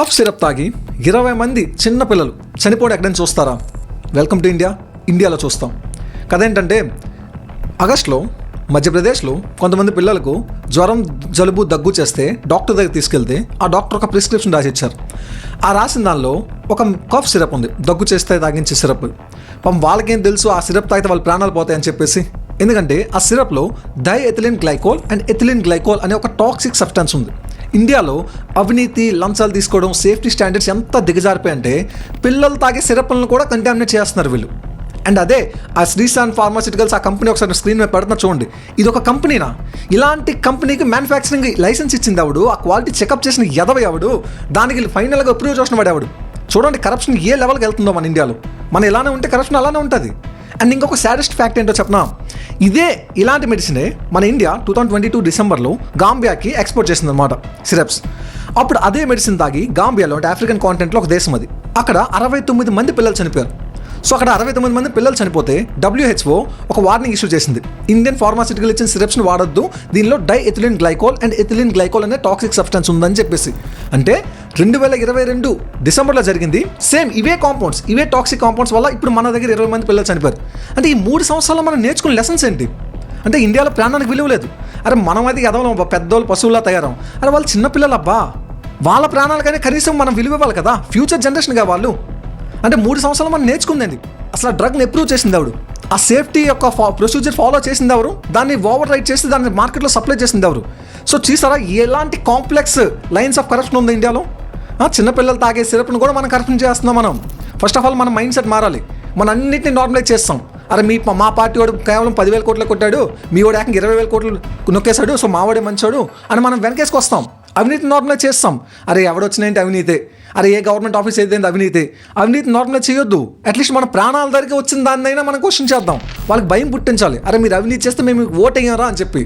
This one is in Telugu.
కఫ్ సిరప్ తాగి 20 మంది చిన్న పిల్లలు చనిపోవడం ఎక్కడైనా చూస్తారా? Welcome to India. ఇండియాలో చూస్తాం. కథ ఏంటంటే, ఆగస్టులో మధ్యప్రదేశ్లో కొంతమంది పిల్లలకు జ్వరం, జలుబు, దగ్గు చేస్తే డాక్టర్ దగ్గర తీసుకెళ్తే ఆ డాక్టర్ ఒక ప్రిస్క్రిప్షన్ రాసిచ్చారు. ఆ రాసిన దానిలో ఒక కఫ్ సిరప్ ఉంది, దగ్గు చేస్తే తాగించే సిరప్. పాపం వాళ్ళకేం తెలుసు ఆ సిరప్ తాగితే వాళ్ళ ప్రాణాలు పోతాయని చెప్పేసి. ఎందుకంటే ఆ సిరప్లో diethylene glycol and ethylene glycol అనే ఒక టాక్సిక్ సబ్స్టెన్స్ ఉంది. ఇండియాలో అవినీతి, లంచాలు తీసుకోవడం, సేఫ్టీ స్టాండర్డ్స్ ఎంత దిగజారిపోయి అంటే పిల్లలు తాగే సిరప్లను కూడా కంటామినేట్ చేస్తున్నారు వీళ్ళు. అండ్ అదే ఆ శ్రీశాన్ ఫార్మాసిటికల్స్, ఆ కంపెనీ ఒకసారి స్క్రీన్ మీద పెడుతున్నా చూడండి. ఇది ఒక కంపెనీనా? ఇలాంటి కంపెనీకి మ్యానుఫ్యాక్చరింగ్ లైసెన్స్ ఇచ్చింది ఎవడు? ఆ క్వాలిటీ చెకప్ చేసిన ఎదవ ఎవడు? దానికి ఫైనల్గా అప్రూవ్ చేసిన వాడు ఎవడు? చూడండి కరప్షన్ ఏ లెవెల్కి వెళ్తుందో మన ఇండియాలో. మన ఇలానే ఉంటే కరప్షన్ అలానే ఉంటుంది. అండ్ ఇంకొక సాడెస్ట్ ఫ్యాక్ట్ ఏంటో చెప్పనా, ఇలాంటి మెడిసినే మన ఇండియా 2022 డిసెంబర్లో గాంబియాకి ఎక్స్పోర్ట్ చేసింది అనమాట, సిరప్స్. అప్పుడు అదే మెడిసిన్ తాగి గాంబియాలో, అంటే ఆఫ్రికన్ కాంటినెంట్లో ఒక దేశం అది, అక్కడ 69 మంది పిల్లలు చనిపోయారు. సో అక్కడ 69 మంది పిల్లలు చనిపోతే WHO ఒక వార్నింగ్ ఇష్యూ చేసింది. ఇండియన్ ఫార్మాసిటికల్ ఇచ్చిన సిరప్స్ని వాడొద్దు, దీనిలో diethylene glycol and ethylene glycol అనే టాక్సిక్ సబ్స్టెన్స్ ఉందని చెప్పేసి. అంటే 2022 డిసెంబర్లో జరిగింది. సేమ్ ఇవే కాంపౌండ్స్, ఇవే టాక్సిక్ కాంపౌండ్స్ వల్ల ఇప్పుడు మన దగ్గర 20 మంది పిల్లలు చనిపోయారు. అంటే ఈ 3 సంవత్సరాల్లో మనం నేర్చుకున్న లెసన్స్ ఏంటి అంటే, ఇండియాలో ప్రాణానికి విలువ లేదు. అరే మనం అది ఎదవలం, పెద్దోళ్ళు పశువులా తయారం. అరే వాళ్ళు చిన్నపిల్లలు అబ్బా, వాళ్ళ ప్రాణాలకైనా కనీసం మనం విలువ ఇవ్వాలి కదా, ఫ్యూచర్ జనరేషన్గా వాళ్ళు. అంటే 3 సంవత్సరాలు మనం నేర్చుకుందండి. అసలు ఆ డ్రగ్ని అప్రూవ్ చేసింది ఎవరు? ఆ సేఫ్టీ యొక్క ప్రొసీజర్ ఫాలో చేసింది ఎవరు? దాన్ని ఓవర్ రైట్ చేసి దాన్ని మార్కెట్లో సప్లై చేసింది ఎవరు? సో చూసారా ఎలాంటి కాంప్లెక్స్ లైన్స్ ఆఫ్ కరప్షన్ ఉంది ఇండియాలో. చిన్నపిల్లలు తాగే సిరప్ను కూడా మనం కరప్షన్ చేస్తున్నాం. మనం ఫస్ట్ ఆఫ్ ఆల్ మన మైండ్ సెట్ మారాలి. మనం అన్నింటినీ నార్మలైజ్ చేస్తాం. అరే మా పార్టీ వాడు కేవలం 10,000 కోట్లు కొట్టాడు, మీ వాడు ఏకంగా 20,000 కోట్లు నొక్కేశాడు, సో మావాడే మంచోడు అని మనం వెనకేసుకు వస్తాం. అవినీతి నార్మలైజ్ చేస్తాం. అరే ఎవడొచ్చినాయంటే అవినీతి, అరే ఏ గవర్నమెంట్ ఆఫీస్ అయితే అవినీతి నార్మలైజ్ చేయొద్దు. అట్లీస్ట్ మన ప్రాణాల దగ్గరికి వచ్చిన దాన్నైనా మనం క్వశ్చన్ చేద్దాం. వాళ్ళకి భయం పుట్టించాలి. అరే మీరు అవినీతి చేస్తే మేము ఓట్ అయ్యారా అని చెప్పి.